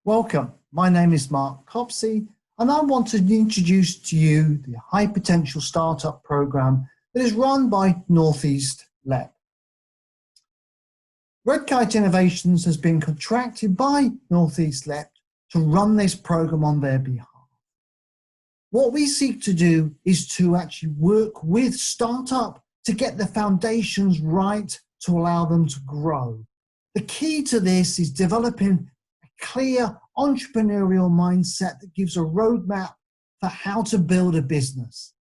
Welcome, my name is Mark Copsey and I want to introduce to you the High Potential Startup Program that is run by Northeast LEP. Red Kite Innovations has been contracted by Northeast LEP to run this program on their behalf. What we seek to do is to actually work with startup to get the foundations right to allow them to grow. The key to this is developing clear entrepreneurial mindset that gives a roadmap for how to build a business.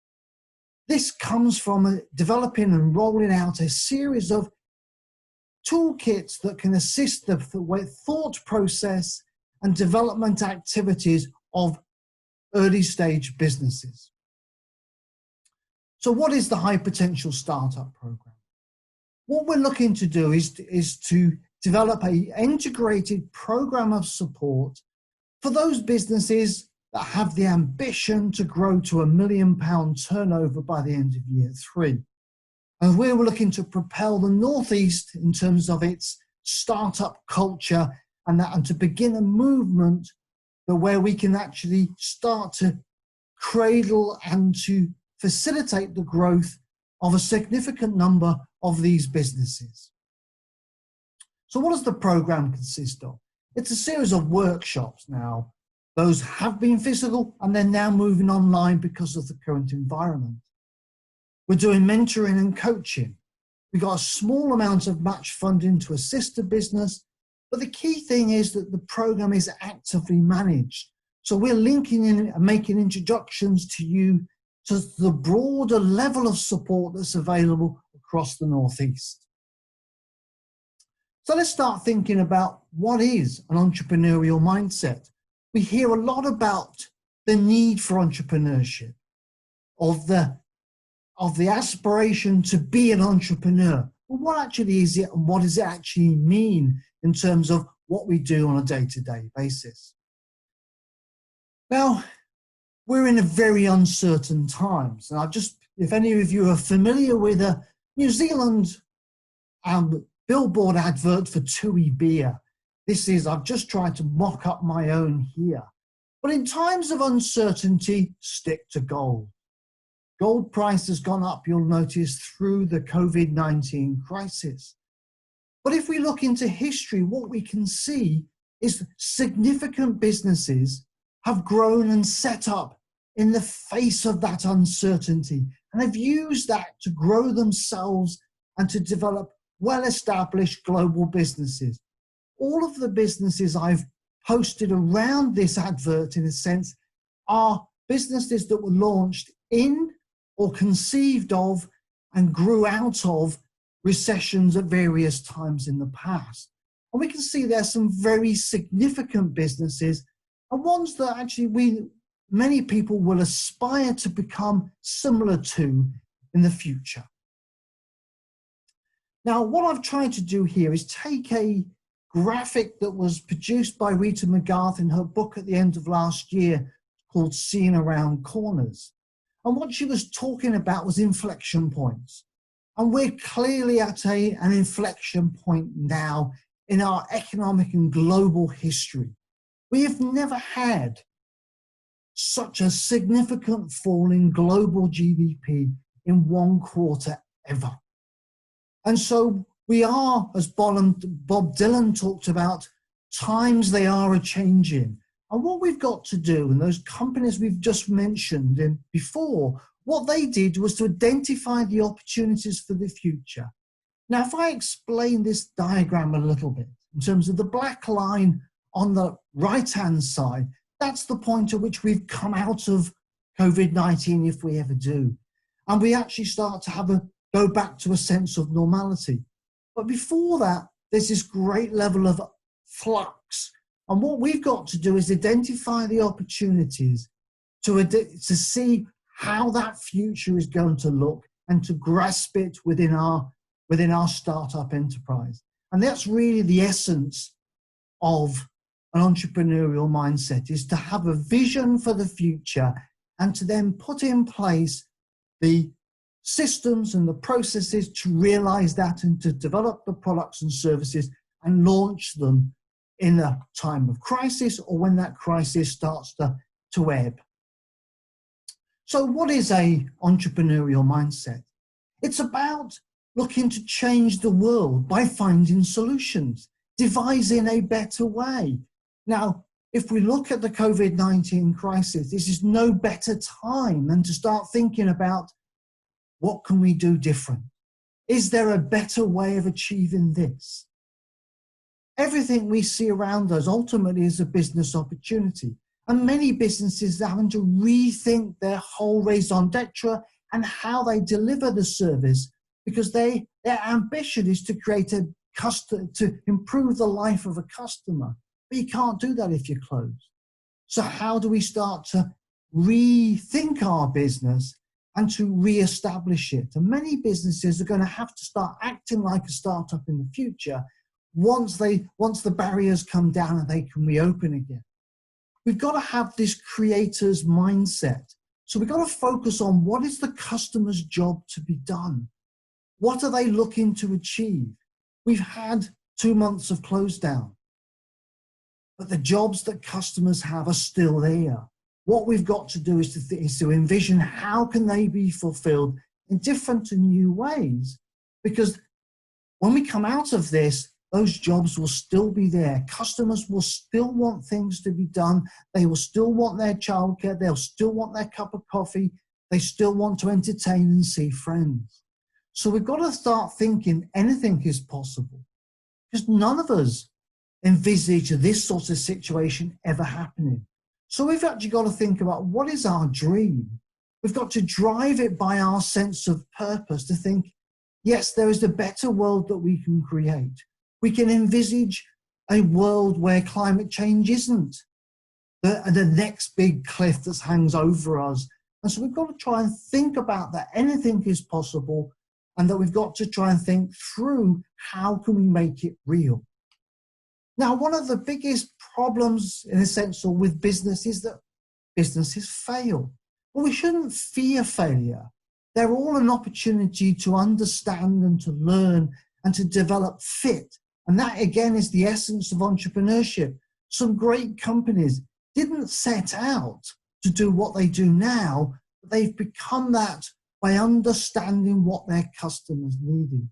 This comes from developing and rolling out a series of toolkits that can assist the thought process and development activities of early stage businesses. So what is the High Potential Startup Program? What we're looking to do is to develop an integrated program of support for those businesses that have the ambition to grow to £1 million turnover by the end of year 3. And we're looking to propel the Northeast in terms of its startup culture and to begin a movement where we can actually start to cradle and to facilitate the growth of a significant number of these businesses. So what does the program consist of? It's a series of workshops now. Those have been physical and they're now moving online because of the current environment. We're doing mentoring and coaching. We've got a small amount of match funding to assist the business, but the key thing is that the program is actively managed. So we're linking in and making introductions to you to the broader level of support that's available across the Northeast. So let's start thinking about what is an entrepreneurial mindset. We hear a lot about the need for entrepreneurship, of the aspiration to be an entrepreneur. Well, what actually is it and what does it actually mean in terms of what we do on a day-to-day basis? Now, we're in a very uncertain times. And if any of you are familiar with a New Zealand billboard advert for TUI beer. I've just tried to mock up my own here. But in times of uncertainty, stick to gold. Gold price has gone up, you'll notice, through the COVID-19 crisis. But if we look into history, what we can see is significant businesses have grown and set up in the face of that uncertainty. And they've used that to grow themselves and to develop well-established global businesses. All of the businesses I've posted around this advert, in a sense, are businesses that were launched in or conceived of and grew out of recessions at various times in the past. And we can see there's some very significant businesses and ones that actually many people will aspire to become similar to in the future. Now, what I've tried to do here is take a graphic that was produced by Rita McGarth in her book at the end of last year called Seeing Around Corners. And what she was talking about was inflection points. And we're clearly at an inflection point now in our economic and global history. We have never had such a significant fall in global GDP in one quarter ever. And so we are, as Bob Dylan talked about, times they are a-changing. And what we've got to do, and those companies we've just mentioned before, what they did was to identify the opportunities for the future. Now, if I explain this diagram a little bit, in terms of the black line on the right-hand side, that's the point at which we've come out of COVID-19, if we ever do. And we actually start to go back to a sense of normality. But before that, there's this great level of flux. And what we've got to do is identify the opportunities to see how that future is going to look and to grasp it within our startup enterprise. And that's really the essence of an entrepreneurial mindset, is to have a vision for the future and to then put in place the systems and the processes to realize that and to develop the products and services and launch them in a time of crisis or when that crisis starts to ebb. So what is an entrepreneurial mindset? It's about looking to change the world by finding solutions, devising a better way. Now, if we look at the COVID-19 crisis, this is no better time than to start thinking about what can we do different? Is there a better way of achieving this? Everything we see around us ultimately is a business opportunity. And many businesses are having to rethink their whole raison d'etre and how they deliver the service, because their ambition is to create to improve the life of a customer. But you can't do that if you're closed. So how do we start to rethink our business and to re-establish it? And many businesses are going to have to start acting like a startup in the future once the barriers come down and they can reopen again. We've got to have this creator's mindset. So we've got to focus on what is the customer's job to be done? What are they looking to achieve? We've had 2 months of close down, but the jobs that customers have are still there. What we've got to do is to envision how can they be fulfilled in different and new ways, because when we come out of this, those jobs will still be there. Customers will still want things to be done. They will still want their childcare. They'll still want their cup of coffee. They still want to entertain and see friends. So we've got to start thinking anything is possible, because none of us envisage this sort of situation ever happening. So we've actually got to think about what is our dream. We've got to drive it by our sense of purpose, to think, yes, there is a better world that we can create. We can envisage a world where climate change isn't the next big cliff that hangs over us. And so we've got to try and think about that anything is possible, and that we've got to try and think through how can we make it real. Now, one of the biggest problems, in a sense, with business is that businesses fail. Well, we shouldn't fear failure. They're all an opportunity to understand and to learn and to develop fit. And that, again, is the essence of entrepreneurship. Some great companies didn't set out to do what they do now, but they've become that by understanding what their customers needed.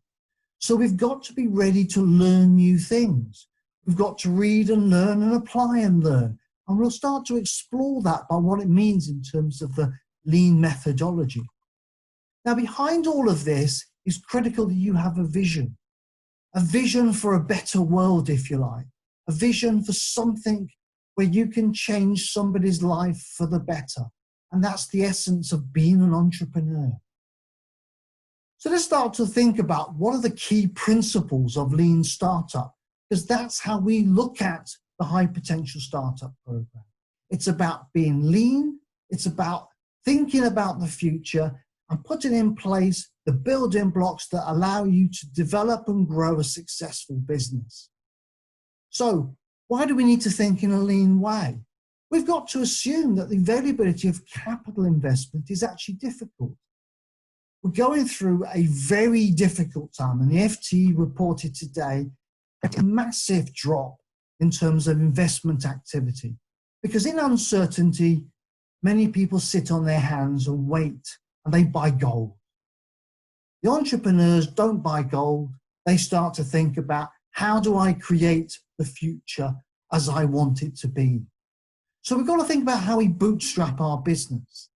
So we've got to be ready to learn new things. We've got to read and learn and apply and learn. And we'll start to explore that by what it means in terms of the lean methodology. Now, behind all of this is critical that you have a vision for a better world, if you like, a vision for something where you can change somebody's life for the better. And that's the essence of being an entrepreneur. So let's start to think about what are the key principles of Lean Startup, because that's how we look at the High Potential Startup Program. It's about being lean, it's about thinking about the future and putting in place the building blocks that allow you to develop and grow a successful business. So why do we need to think in a lean way? We've got to assume that the availability of capital investment is actually difficult. We're going through a very difficult time, and the FT reported today a massive drop in terms of investment activity, because in uncertainty, many people sit on their hands and wait, and they buy gold. The entrepreneurs don't buy gold. They start to think about, how do I create the future as I want it to be? So we've got to think about how we bootstrap our business.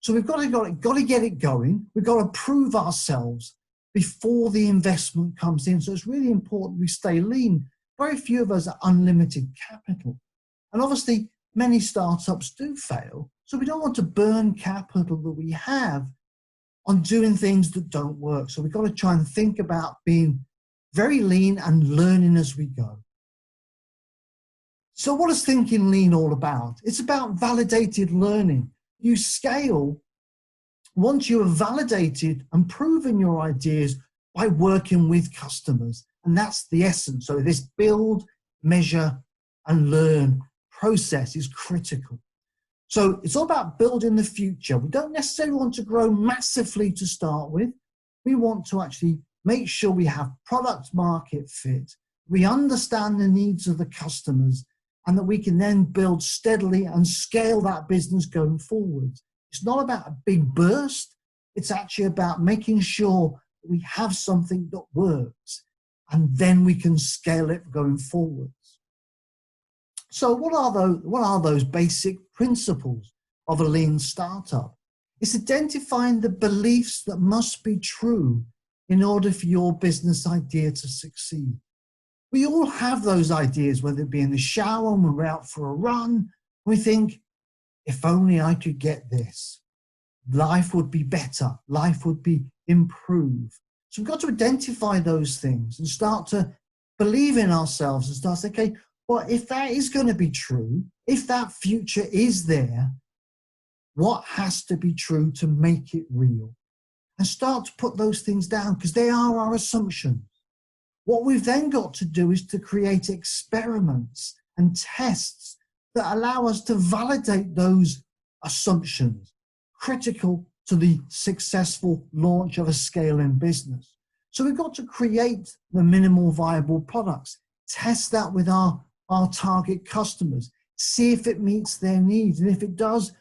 So we've got to get it going. We've got to prove ourselves before the investment comes in. So it's really important we stay lean. Very few of us are unlimited capital. And obviously, many startups do fail. So we don't want to burn capital that we have on doing things that don't work. So we've got to try and think about being very lean and learning as we go. So what is thinking lean all about? It's about validated learning. You scale once you have validated and proven your ideas by working with customers. And that's the essence. So this build, measure, and learn process is critical. So it's all about building the future. We don't necessarily want to grow massively to start with. We want to actually make sure we have product market fit. we understand the needs of the customers, and that we can then build steadily and scale that business going forward. It's not about a big burst. It's actually about making sure that we have something that works, and then we can scale it going forwards. So what are those basic principles of a lean startup? It's identifying the beliefs that must be true in order for your business idea to succeed. We all have those ideas, whether it be in the shower when we're out for a run. We think, if only I could get this, life would be better, life would be improved. So we've got to identify those things and start to believe in ourselves and start to say, okay, well, if that is going to be true, if that future is there, what has to be true to make it real? And start to put those things down, because they are our assumptions. What we've then got to do is to create experiments and tests that allow us to validate those assumptions, critical to the successful launch of a scaling business. So we've got to create the minimal viable products, test that with our target customers, see if it meets their needs. And if it does,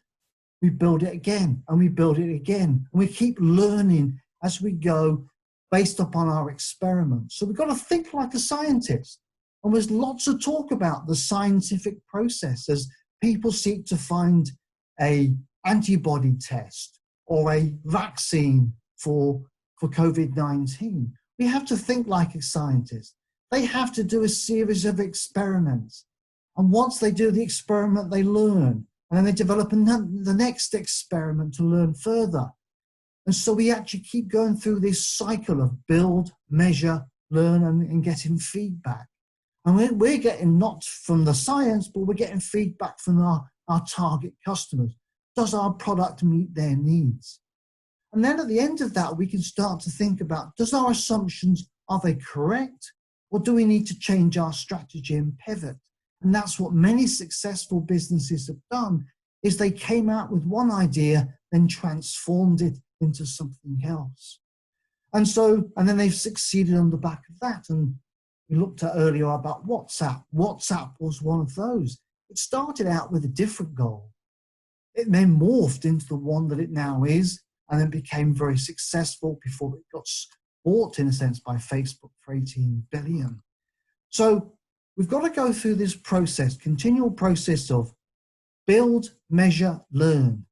we build it again and we build it again. And we keep learning as we go based upon our experiments. So we've got to think like a scientist. And there's lots of talk about the scientific process as people seek to find an antibody test or a vaccine for COVID-19. We have to think like a scientist. They have to do a series of experiments. And once they do the experiment, they learn. And then they develop the next experiment to learn further. And so we actually keep going through this cycle of build, measure, learn, and getting feedback. And we're getting not from the science, but we're getting feedback from our target customers. Does our product meet their needs? And then at the end of that, we can start to think about, does our assumptions, are they correct? Or do we need to change our strategy and pivot? And that's what many successful businesses have done, is they came out with one idea, then transformed it into something else. And then they've succeeded on the back of that. And we looked at earlier about WhatsApp. WhatsApp was one of those. It started out with a different goal. It then morphed into the one that it now is, and then became very successful before it got bought, in a sense, by Facebook for 18 billion. So we've got to go through this process, continual process of build, measure, learn.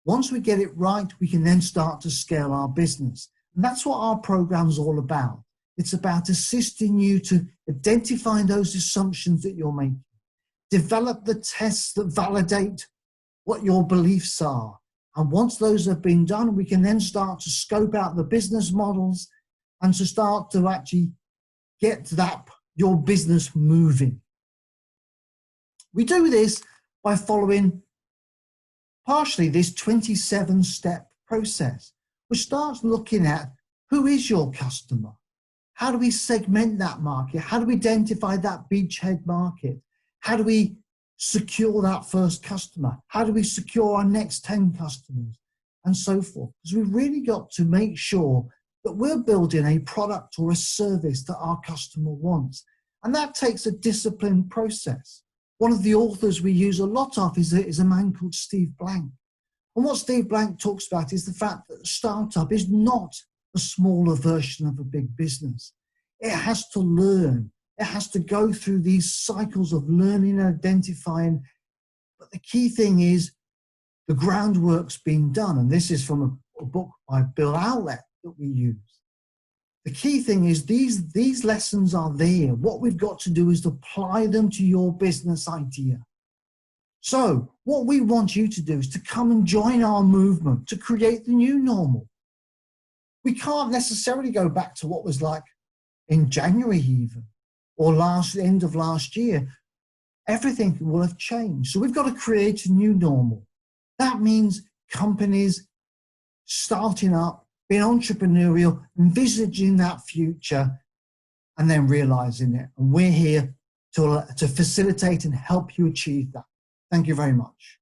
Once we get it right, we can then start to scale our business. And that's what our program's all about. It's about assisting you to identify those assumptions that you're making, develop the tests that validate what your beliefs are. And once those have been done, we can then start to scope out the business models and to start to actually get your business moving. We do this by following partially this 27-step process, which starts looking at who is your customer? How do we segment that market? How do we identify that beachhead market? How do we secure that first customer? How do we secure our next 10 customers? And so forth. Because we've really got to make sure that we're building a product or a service that our customer wants. And that takes a disciplined process. One of the authors we use a lot of is a man called Steve Blank. And what Steve Blank talks about is the fact that a startup is not a smaller version of a big business. It has to learn. It has to go through these cycles of learning and identifying. But the key thing is the groundwork's being done. And this is from a book by Bill Outlet that we use. The key thing is these lessons are there. What we've got to do is to apply them to your business idea. So what we want you to do is to come and join our movement to create the new normal. We can't necessarily go back to what was like in January even, or end of last year. Everything will have changed. So we've got to create a new normal. That means companies starting up, being entrepreneurial, envisaging that future, and then realizing it. And we're here to facilitate and help you achieve that. Thank you very much.